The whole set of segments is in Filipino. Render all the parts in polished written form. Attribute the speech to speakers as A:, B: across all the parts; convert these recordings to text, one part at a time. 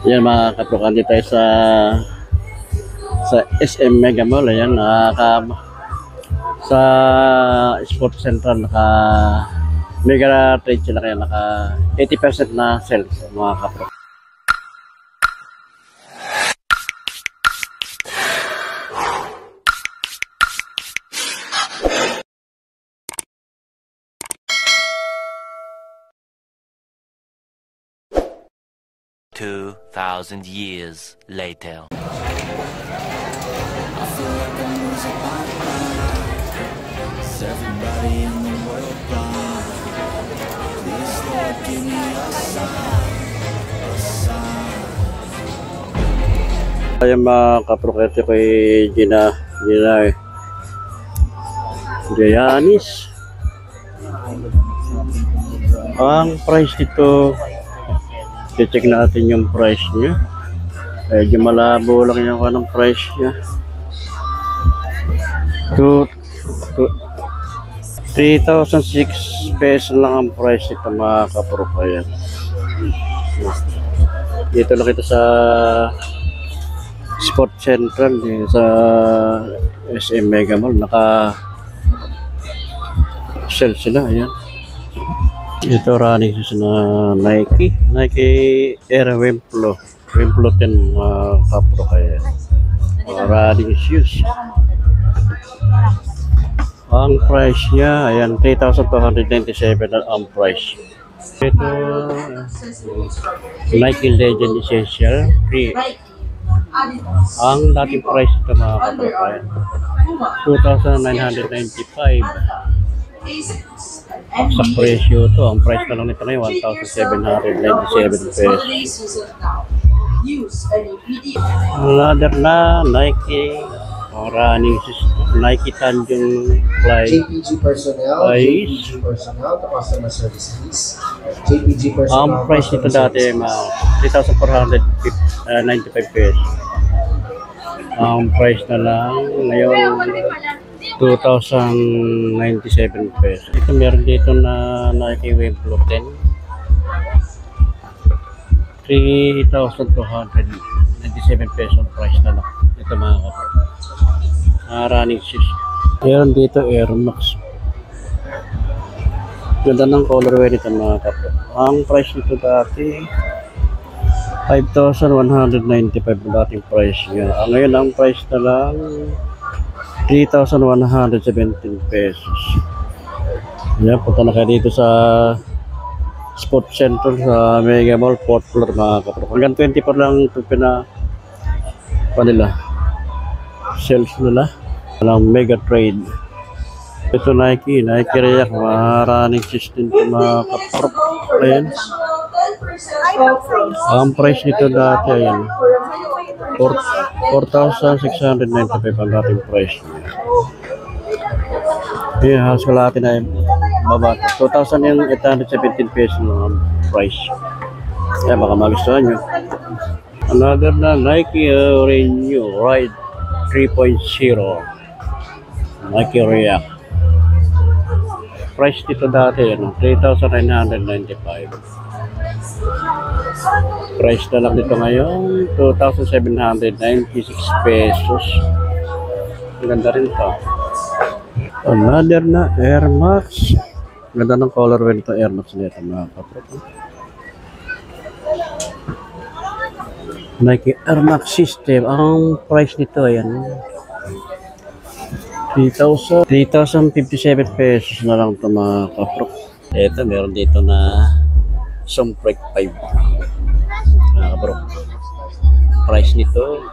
A: Yan mga kaprokan, dito tayo sa SM Mega Mall. Ayan, sa Sports Central naka mega trade sila, kaya naka 80% na sales mga kaprokan.
B: Two 2,000 years later.
A: Ayan mga kaprokete ko Gina Giannis. Ang price dito, i-check natin yung price niya. Medyo malabo lang yung anong price niya. 3,006 pesos lang ang price nito mga kaprokayan. Dito lang ito sa Sport Central sa SM Mega Mall. Naka sell sila. Ayan. Ito running shoes na Nike Air Wimplo 10 kapro kaya running shoes. Ang price niya ayan 3,297 ang price. Ito Nike Legend Essential 3. Ang dating price ito mga kapro kaya 2,995. Sa presyo to, ang price na lang nito ngayon 1,797 pesos. Another na Nike running system, Nike Tanjung Fly
C: JPG personnel, JPG personnel, the customer service please. JPG personnel.
A: Ang price nito dati 3,495 pesos. Ang price na lang ngayon 2,097 pesos. Ito meron dito na Nike Wimplo 10. 3,297 pesos ang price na lang. Ito mga kapatid. Running shoes. Meron dito Air Max. Ganda ng colorway nito mga kapatid. Ang price nito dati 5,195 ang dating price niya. Ngayon ang price na lang 3,117 pesos. Yan, punta na kayo dito sa Sports Center sa Mega Mall, 4th floor mga kapro. Hanggang 20 pa lang ito nila. Sales nila. Walang mega trade. Ito Nike React, mga running system ito mga kapro. Ayan. Ang price nito dati ayan 4,695 ang dating price niya. Ayan, halos kalahati na yung baba. 2,817 pesos ang price. Kaya baka magustuhan nyo. Another na Nike Renew Ride 3.0 Nike React. Price dito dati 3,995. Price na lang dito ngayon 2,796 pesos. Ganda rin to. Another na Air Max. Ganda ng colorway nito Air Max nito mga kapatid. Nike Air Max system. Ang price nito ayan 3,057 pesos na lang ito mga kapatid. Ito meron dito na Sombrek 5 mga bro. Price nito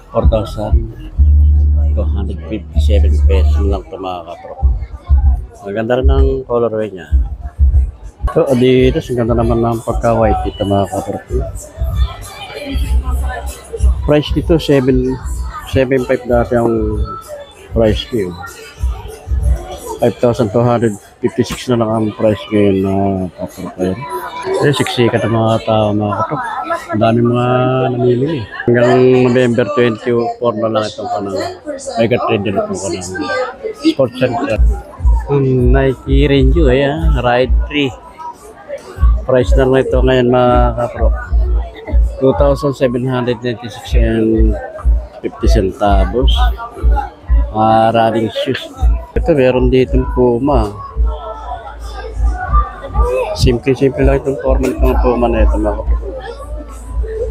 A: 4,257 pesos lang ito mga kapro. Maganda rin ang colorway niya. Ito Adidas, ang ganda naman ng pagka-white dito mga kapro. Price nito 7,500 dati ang price ko. 5,256 na lang ang price ngayon na kapro. Siksikan ng mga tao mga kapro. Ang dami mga namimili. Hanggang November 24 na lang itong kanang mega trade din itong kanang Sports Center. Nike Renew Ride 3. Price na lang ito ngayon mga kapro 2,796 and 50 centavos. Running shoes. Ito, meron dito Puma. Simple lang itong formal ng Puma na ito.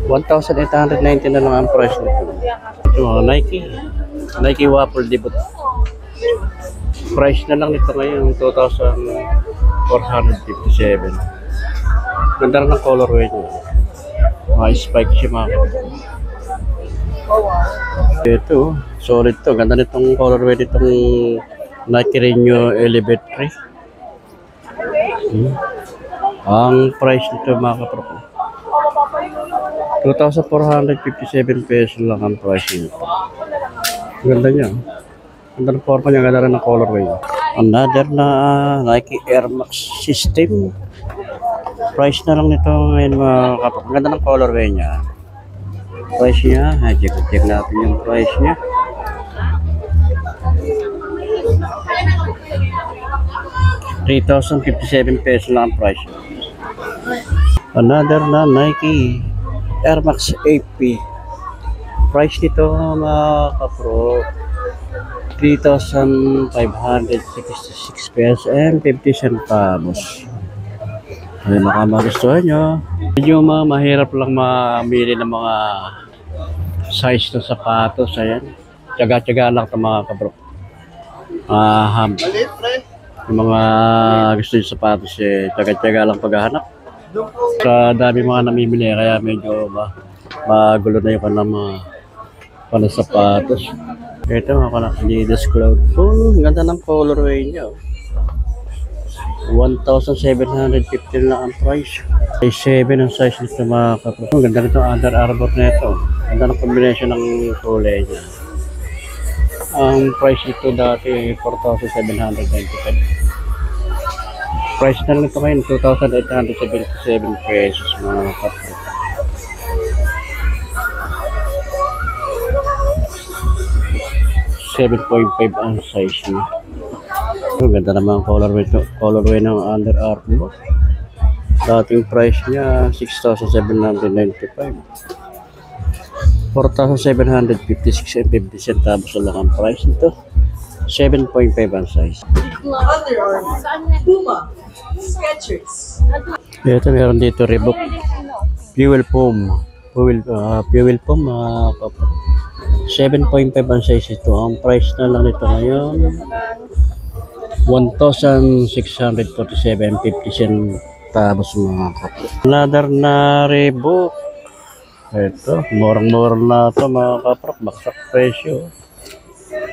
A: 1,890 na lang ang price nito. Ito, Nike Waffle Debut. Price na lang nito ngayon, 2,457. Ganda rin ng colorway niya. Mga spike siya mga. Ito, solid to. Ganda nitong colorway nitong Nike Renew Elevate 3. Ang price nito mga kapro, 2,457 pesos lang ang price nito. Ganda niya. Ganda ng forma niya, ganda rin ng colorway. Another na Nike Air Max system. Price na lang nito ngayon mga kapro. Ganda ng colorway niya. Price niya, check natin yung price niya. ₱3,057 pesos lang ang price. Another na Nike Air Max AP. Price nito mga kapro, 3,566 pesos and 50 centavos. Ay, baka magustuhan nyo. Medyo mahirap lang mamili ng mga size ng sapatos. Ayan. Tiyaga-tiyaga lang ito mga kabro. Yung mga gusto yung sapatos, tiyaga-tiyaga lang paghahanap. Sa dami mga namimili, kaya medyo magulo na yung kanang sapatos. Ito mga kanang Adidas Cloud. Ganda ng colorway niya. 1,750 lang ang price. Size 7 ang size nito mga kapro. Ganda nito Under Armour na ito. Ganda ng combination ng kulay niya. Ang price nito dati 4,795. Price na nito ngayon 2,877 pesos mga kapro. $7.5 ang size niya. Ganda naman ang colorway ng Under Armour. Dating price niya 6,795. 4,756 and 50 centavos lang ang price nito. 7.5 ang size.
D: Under Armour, Puma, Skechers.
A: Ito meron dito Reebok Fuel Foam. Fuel Foam 7.5 ang size ito. Ang price na lang nito ngayon 1,647.50 centavos mga kapro. Another na Reebok. Ito, murang-mura na ito mga kapro. Baksak presyo.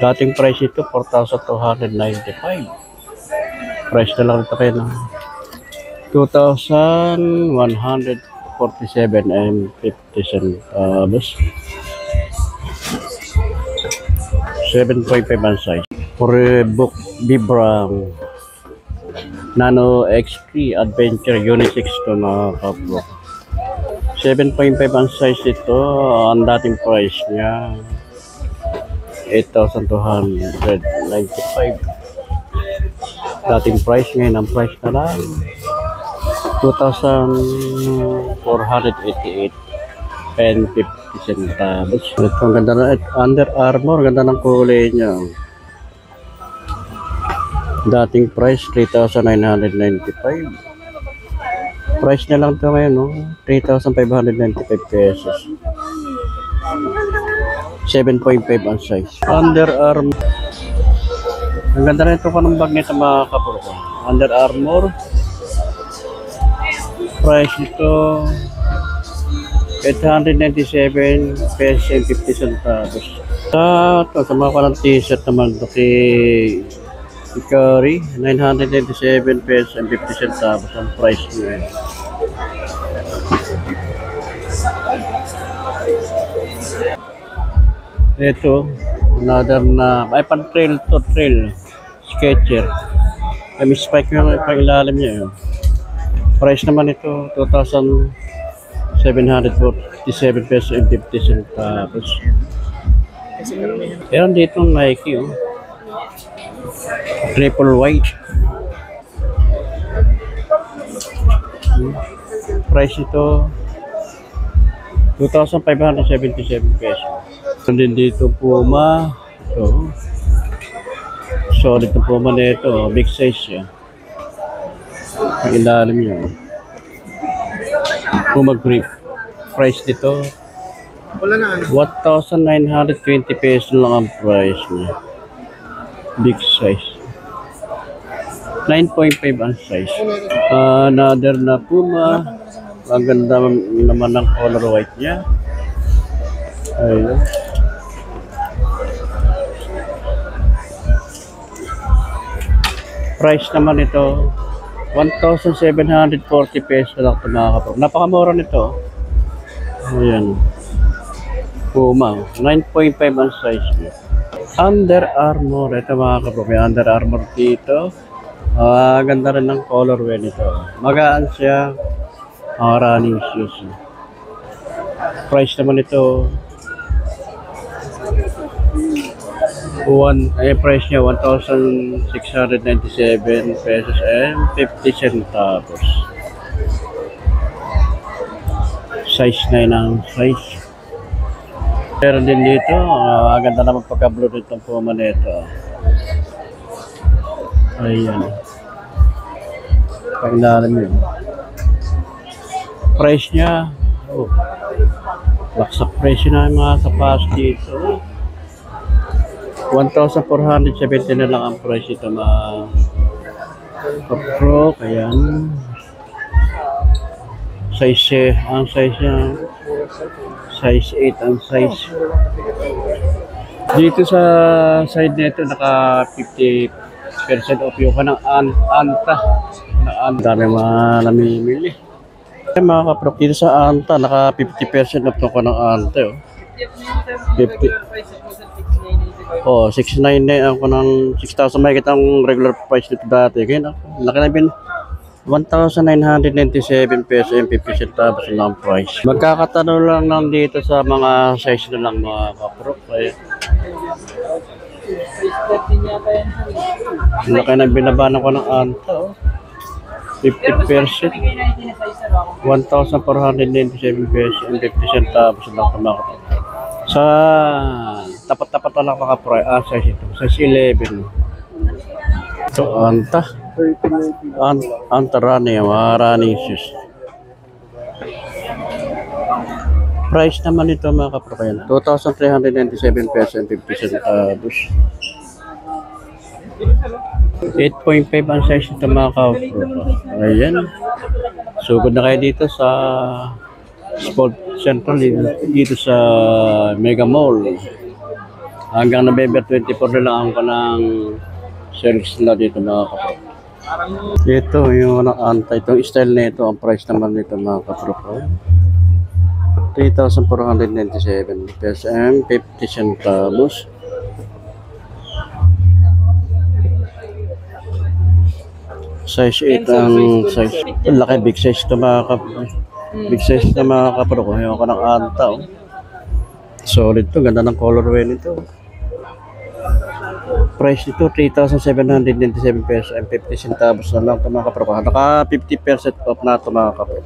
A: Dating price ito 4,295. Price na lang ito kayo ng 2,147 and 50 centavos. 7.5 ang size. Reebok Vibram Nano X3 Adventure Unisex to mga kapro. 7.5 ang size ito. Ang dating price niya 8,295. Dating price, ngayon ang price na lang 2,488 and 50 centavos. Ito ang ganda na Under Armour, ganda ng kulay niya. Dating price 3,995. Price na lang ito ngayon, no? 3,595 pesos. 7.5 ang size. Under Armour. Ang ganda na ito pa ng bag nito mga kapro. Under Armour. Price nito 897 pesos and 50 centavos. Sa mga kalang t-shirt naman ito kay Curry, 997 pesos and 50 centavos ang price niya. Ito, another na, ay pan trail to trail, Skechers. May spike yung pang-ilalim niya. Price naman ito, 2,747 pesos and 50 centavos. Meron dito Nike, triple white. Price ito 2,577 pesos. So din dito Puma. Ito. Solid na Puma na ito. Big size siya. Ang ilalim niya. Puma grip. Price dito.
C: Wala na ano.
A: 1,920 pesos lang ang price niya. Big size. 9.5 ang size. Another na Puma. Ang ganda naman ng color white niya. Ayun. Price naman ito 1,740 pesos lang ito mga kapatid. Napakamura nito. Ayan. Puma. 9.5 ang size niya. Under Armour. Ito mga kapatid. May Under Armour dito. Ganda rin ng colorway nito. Magaan siya. Running shoes. Price naman ito price niya 1,697 pesos and 50 centavos. Size 9 ang size. Pero din dito, ganda naman pagka-blue nito ang Puma nito. Ayan. Pag-inalam yun. Price niya, baksak presyo na yung mga sapatos dito. 1,470 na lang ang price ito mga kapro. Ayan. Size ang size niya. Size 8 ang size. Dito sa side nito naka 50% off yung kanang Anta. Ang dami mga namimili. Mga kapro, dito sa Anta naka 50% off yung kanang Anta. 50. Oh, 699 ako ng 6,000 may kitang regular price nito dati. Kaya laki na bin 1,997 pesos and 50 centavos lang price. Magkakatanong lang lang dito sa mga size na lang mga kapro. Kaya laki na binabanan ko ng Anta. 50%. 1,497 pesos and 50 centavos lang mga kapro. Sa tapat-tapat lang maka-price. Size ito. Size 11. Ito, Anta. Anta running. Mga running shoes. Price naman ito mga kapro. 2,397 pesos and 50 centavos. 8.5 ang size ito mga kapro. Ayan. Sugod na kayo dito sa Sport Central dito sa Mega Mall. Hanggang November 24 na lang ang kanang service na dito mga kapro. Ito yung Anta. Itong style na ito. Ang price naman nito mga kapro. 3,497 pesos and 50 centavos. Size 8 ang size. Laki big size ito mga kapro. Big size na mga kapro ko. Yung kanang Anta. Solid to. Ganda ng colorway nito. Price nito 3,797 pesos and 50 centavos na lang ito mga kapro. Naka 50% off na ito mga kapro.